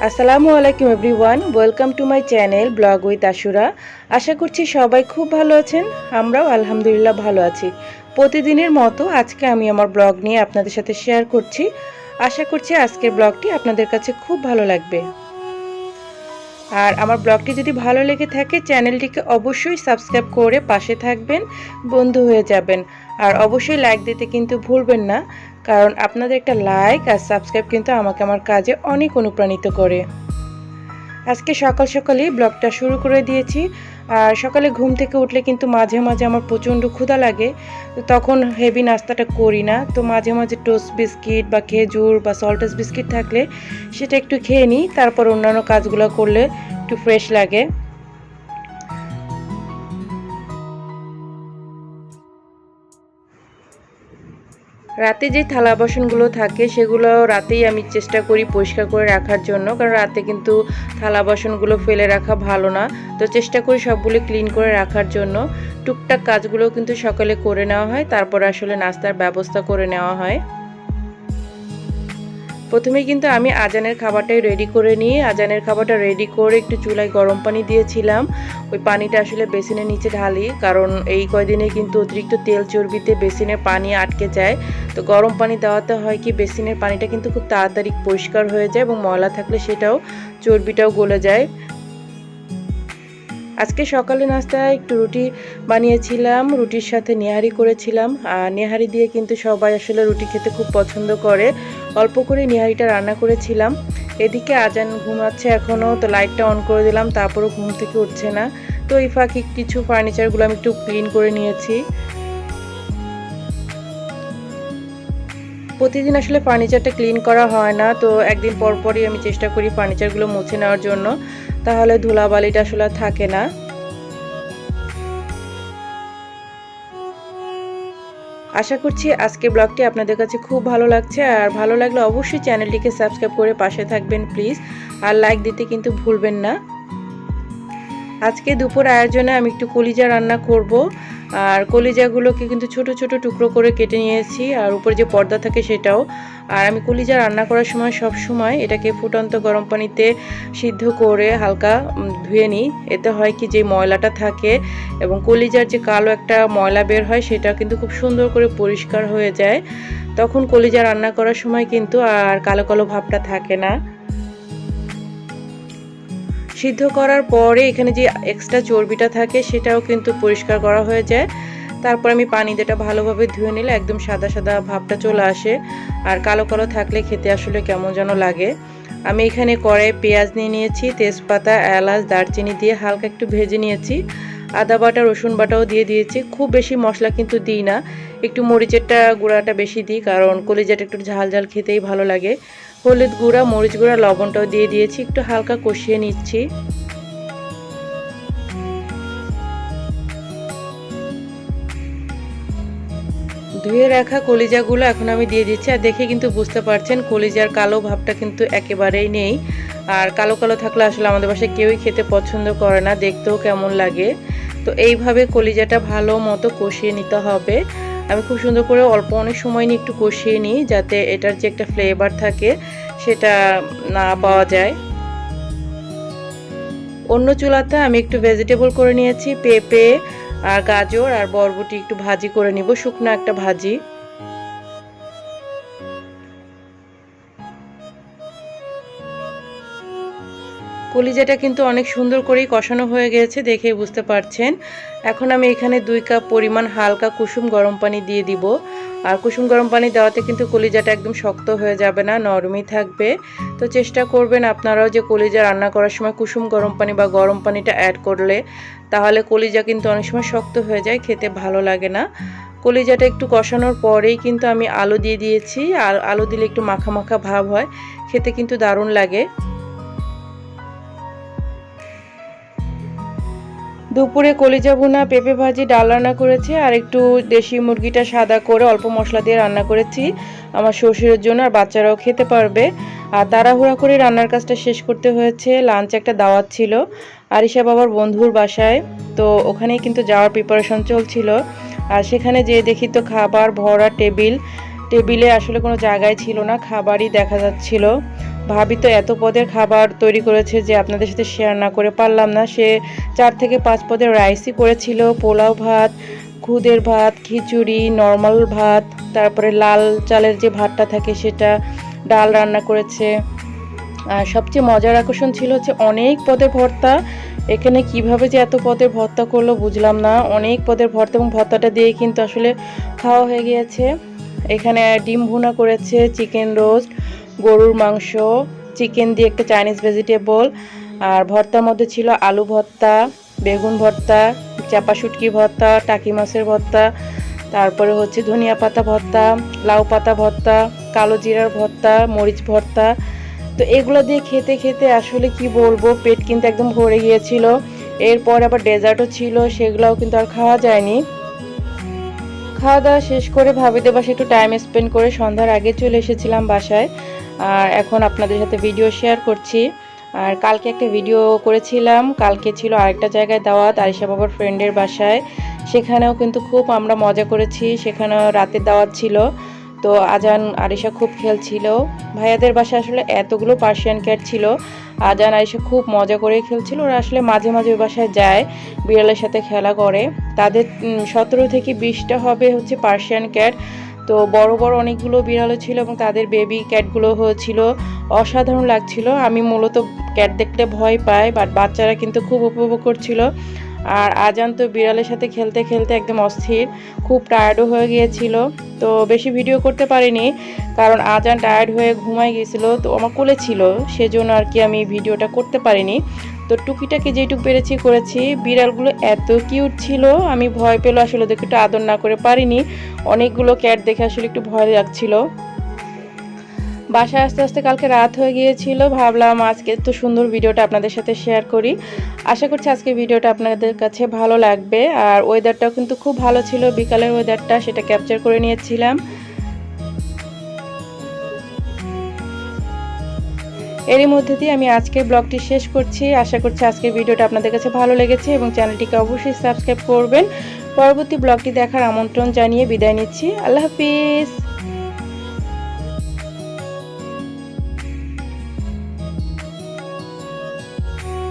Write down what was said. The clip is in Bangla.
আসসালামু আলাইকুম everyone, welcome to my channel blog with Ashura. আশা করছি সবাই খুব ভালো আছেন। আমরাও আলহামদুলিল্লাহ ভালো আছি। প্রতিদিনের মতো আজকে আমি আমার ব্লগ নিয়ে আপনাদের সাথে শেয়ার করছি। আশা করছি আজকের ব্লগটি আপনাদের কাছে খুব ভালো লাগবে। আর আমার ব্লগটি যদি ভালো লেগে থাকে চ্যানেলটিকে অবশ্যই সাবস্ক্রাইব করে পাশে থাকবেন, বন্ধু হয়ে যাবেন। আর অবশ্যই লাইক দিতে কিন্তু ভুলবেন না, কারণ আপনাদের একটা লাইক আর সাবস্ক্রাইব কিন্তু আমাকে আমার কাজে অনেক অনুপ্রাণিত করে। আজকে সকাল সকালই ব্লগটা শুরু করে দিয়েছি। আর সকালে ঘুম থেকে উঠলে কিন্তু মাঝে মাঝে আমার প্রচণ্ড ক্ষুধা লাগে, তো তখন হেভি নাস্তাটা করি না। তো মাঝে মাঝে টোস্ট বিস্কিট বা খেজুর বা সল্টেস বিস্কিট থাকলে সেটা একটু খেয়ে নিই, তারপর অন্যান্য কাজগুলো করলে একটু ফ্রেশ লাগে। রাতে যে থালা বাসনগুলো থাকে সেগুলো রাতেই আমি চেষ্টা করি পরিষ্কার করে রাখার জন্য, কারণ রাতে কিন্তু থালা বাসনগুলো ফেলে রাখা ভালো না। তো চেষ্টা করি সবগুলো ক্লিন করে রাখার জন্য। টুকটাক কাজগুলো কিন্তু সকালে করে নেওয়া হয়, তারপর আসলে নাস্তার ব্যবস্থা করে নেওয়া হয়। প্রথমেই কিন্তু আমি আজানের খাবারটাই রেডি করে নিই। আজানের খাবারটা রেডি করে একটু চুলায় গরম পানি দিয়েছিলাম। ওই পানিটা আসলে বেসিনের নিচে ঢালি, কারণ এই কয়দিনে কিন্তু অতিরিক্ত তেল চর্বিতে বেসিনের পানি আটকে যায়। তো গরম পানি দেওয়াতে হয় কি, বেসিনের পানিটা কিন্তু খুব তাড়াতাড়ি পরিষ্কার হয়ে যায় এবং ময়লা থাকলে সেটাও চর্বিটাও গলে যায়। আজকে সকালে নাস্তায় একটু রুটি বানিয়েছিলাম, রুটির সাথে নেহারি করেছিলাম। আর নেহারি দিয়ে কিন্তু সবাই আসলে রুটি খেতে খুব পছন্দ করে। অল্প করে নেহারিটা রান্না করেছিলাম। এদিকে আজান ঘুমাচ্ছে এখনও, তো লাইটটা অন করে দিলাম, তারপরও ঘুম থেকে উঠছে না। তো এই ফাঁকে কিছু ফার্নিচারগুলো আমি একটু ক্লিন করে নিয়েছি। প্রতিদিন আসলে ফার্নিচারটা ক্লিন করা হয় না, তো একদিন পর পরই আমি চেষ্টা করি ফার্নিচারগুলো মুছে নেওয়ার জন্য, তাহলে ধুলাবালিটা আসলে থাকে না। আশা করছি আজকের ব্লগটি আপনাদের কাছে খুব ভালো লাগছে। আর ভালো লাগলে অবশ্যই চ্যানেলটিকে সাবস্ক্রাইব করে পাশে থাকবেন প্লিজ, আর লাইক দিতে কিন্তু ভুলবেন না। আজকে দুপুর আয়োজনে আমি একটু কলিজা রান্না করব। আর কলিজাগুলোকে কিন্তু ছোট ছোট টুকরো করে কেটে নিয়েছি, আর উপরে যে পর্দা থাকে সেটাও। আর আমি কলিজা রান্না করার সময় সব সময় এটাকে ফুটন্ত গরম পানিতে সিদ্ধ করে হালকা ধুয়ে নিই। এতে হয় কি, যে ময়লাটা থাকে এবং কলিজার যে কালো একটা ময়লা বের হয় সেটা কিন্তু খুব সুন্দর করে পরিষ্কার হয়ে যায়। তখন কলিজা রান্না করার সময় কিন্তু আর কালো কালো ভাবটা থাকে না। সিদ্ধ করার পরে এখানে যে এক্সট্রা চর্বিটা থাকে সেটাও কিন্তু পরিষ্কার করা হয়ে যায়। তারপর আমি পানি দিয়ে ভালোভাবে ধুয়ে নিলে একদম সাদা সাদা ভাবটা চলে আসে। আর কালো কালো থাকলে খেতে আসলে কেমন যেন লাগে। আমি এখানে কড়াইয়ে পেঁয়াজ নিয়ে নিয়েছি, তেজপাতা, এলাচ, দারচিনি দিয়ে হালকা একটু ভেজে নিয়েছি। আদা বাটা, রসুন বাটাও দিয়ে দিয়েছি। খুব বেশি মশলা কিন্তু দিই না, একটু মরিচেরটা গুঁড়াটা বেশি দিই, কারণ কলিজাটা একটু ঝাল ঝাল খেতেই ভালো লাগে। হলুদ গুঁড়া, মরিচ গুঁড়া, লবণটাও দিয়ে দিয়েছি, একটু হালকা কষিয়ে নিচ্ছি। ধুয়ে রাখা কলিজাগুলো এখন আমি দিয়ে দিচ্ছি। আর দেখে কিন্তু বুঝতে পারছেন কলিজার কালো ভাবটা কিন্তু একেবারেই নেই। আর কালো কালো থাকলে আসলে আমাদের বাসায় কেউই খেতে পছন্দ করে না, দেখতেও কেমন লাগে। তো এইভাবে কলিজাটা ভালো মতো কষিয়ে নিতে হবে। আমি খুব সুন্দর করে অল্প অনেক সময় নিয়ে একটু কষিয়ে নিই, যাতে এটার যে একটা ফ্লেভার থাকে সেটা না পাওয়া যায়। অন্য চুলাতে আমি একটু ভেজিটেবল করে নিয়েছি, পেঁপে আর গাজর আর বরবটি একটু ভাজি করে নিব, শুকনো একটা ভাজি। কলিজাটা কিন্তু অনেক সুন্দর করেই কষানো হয়ে গেছে, দেখেই বুঝতে পারছেন। এখন আমি এখানে 2 কাপ পরিমাণ হালকা কুসুম গরম পানি দিয়ে দিব। আর কুসুম গরম পানি দেওয়াতে কিন্তু কলিজাটা একদম শক্ত হয়ে যাবে না, নরমই থাকবে। তো চেষ্টা করবেন আপনারাও যে কলিজা রান্না করার সময় কুসুম গরম পানি বা গরম পানিটা অ্যাড করলে, তাহলে কলিজা কিন্তু অনেক সময় শক্ত হয়ে যায়, খেতে ভালো লাগে না। কলিজাটা একটু কষানোর পরেই কিন্তু আমি আলু দিয়ে দিয়েছি। আর আলু দিলে একটু মাখা মাখা ভাব হয়, খেতে কিন্তু দারুণ লাগে। দুপুরে কলিজা ভুনা, পেঁপে ভাজি, ডাল রান্না করেছি। আর একটু দেশি মুরগিটা সাদা করে অল্প মশলা দিয়ে রান্না করেছি আমার শ্বশুরের জন্য, আর বাচ্চারাও খেতে পারবে। আর তাড়াহুড়া করে রান্নার কাজটা শেষ করতে হয়েছে। লাঞ্চ একটা দাওয়াত ছিল আরিশা বাবার বন্ধুর বাসায়, তো ওখানেই কিন্তু যাওয়ার প্রিপারেশন চলছিল। আর সেখানে যেয়ে দেখি তো খাবার ভরা টেবিলে আসলে কোনো জায়গায় ছিল না, খাবারই দেখা যাচ্ছিল। ভাবি তো এত পদের খাবার তৈরি করেছে যে আপনাদের সাথে শেয়ার না করে পারলাম না। সে 4 থেকে 5 পদের রাইসই করেছিল, পোলাও ভাত, খুদের ভাত, খিচুড়ি, নর্মাল ভাত, তারপরে লাল চালের যে ভাতটা থাকে সেটা, ডাল রান্না করেছে। আর সবচেয়ে মজার আকর্ষণ ছিল হচ্ছে অনেক পদের ভর্তা। এখানে কিভাবে যে এত পদের ভর্তা করলো বুঝলাম না। অনেক পদের ভর্তা এবং ভর্তাটা দিয়ে কিন্তু আসলে খাওয়া হয়ে গিয়েছে। এখানে ডিম ভুনা করেছে, চিকেন রোস্ট, গরুর মাংস, চিকেন দিয়ে একটা চাইনিজ ভেজিটেবল, আর ভর্তার মধ্যে ছিল আলু ভর্তা, বেগুন ভর্তা, চাপা শুটকি ভর্তা, টাকি মাছের ভর্তা, তারপরে হচ্ছে ধনিয়া পাতা ভর্তা, লাউ পাতা ভর্তা, কালো জিরার ভর্তা, মরিচ ভর্তা। তো এগুলো দিয়ে খেতে খেতে আসলে কি বলবো, পেট কিন্তু একদম ভরে গিয়েছিল। এরপর আবার ডেজার্টও ছিল, সেগুলোও কিন্তু আর খাওয়া যায়নি। খাওয়া দাওয়া শেষ করে ভাবিদের বাসায় একটু টাইম স্পেন্ড করে সন্ধ্যার আগে চলে এসেছিলাম বাসায়। আর এখন আপনাদের সাথে ভিডিও শেয়ার করছি। আর কালকে একটা ভিডিও করেছিলাম, কালকে ছিল আরেকটা জায়গায় দাওয়াত, আরিশা বাবার ফ্রেন্ডের বাসায়। সেখানেও কিন্তু খুব আমরা মজা করেছি, সেখানেও রাতের দাওয়াত ছিল। তো আজান আরিশা খুব খেলছিল। ভাইয়াদের বাসায় আসলে এতগুলো পার্সিয়ান ক্যাট ছিল, আজান আরিশা খুব মজা করে খেলছিল। ওরা আসলে মাঝে মাঝে ওই বাসায় যায়, বিড়ালের সাথে খেলা করে। তাদের 17 থেকে 20টা হবে হচ্ছে পার্সিয়ান ক্যাট। তো বড় বড় অনেকগুলো বিড়ালও ছিল এবং তাদের বেবি ক্যাটগুলো হয়েছিল, অসাধারণ লাগছিল। আমি মূলত ক্যাট দেখলে ভয় পাই, বাট বাচ্চারা কিন্তু খুব উপভোগ করছিল। আর আজান তো বিড়ালের সাথে খেলতে খেলতে একদম অস্থির, খুব টায়ার্ডও হয়ে গিয়েছিল। তো বেশি ভিডিও করতে পারিনি, কারণ আজান টায়ার্ড হয়ে ঘুমাই গিয়েছিল। তো আমার কোলে ছিল, সেজন্য আর কি আমি ভিডিওটা করতে পারিনি। তো টুকিটাকে যেটুকু পেরেছি করেছি। বিড়ালগুলো এত কিউট ছিল, আমি ভয় পেলো আসলে ওদেরকে একটু আদর না করে পারিনি। অনেকগুলো ক্যাট দেখে আসলে একটু ভয় লাগছিল। বাসায় আস্তে আস্তে কালকে রাত হয়ে গিয়েছিল, ভাবলাম আজকে তো সুন্দর ভিডিওটা আপনাদের সাথে শেয়ার করি। আশা করছি আজকে ভিডিওটা আপনাদের কাছে ভালো লাগবে। আর ওয়েদারটাও কিন্তু খুব ভালো ছিল, বিকালের ওয়েদারটা, সেটা ক্যাপচার করে নিয়েছিলাম। এরই মধ্যে দিয়ে আমি আজকের ব্লগটি শেষ করছি। আশা করছি আজকের ভিডিওটা আপনাদের কাছে ভালো লেগেছে এবং চ্যানেলটিকে অবশ্যই সাবস্ক্রাইব করবেন। পরবর্তী ব্লগটি দেখার আমন্ত্রণ জানিয়ে বিদায় নিচ্ছি। আল্লাহ হাফিজ।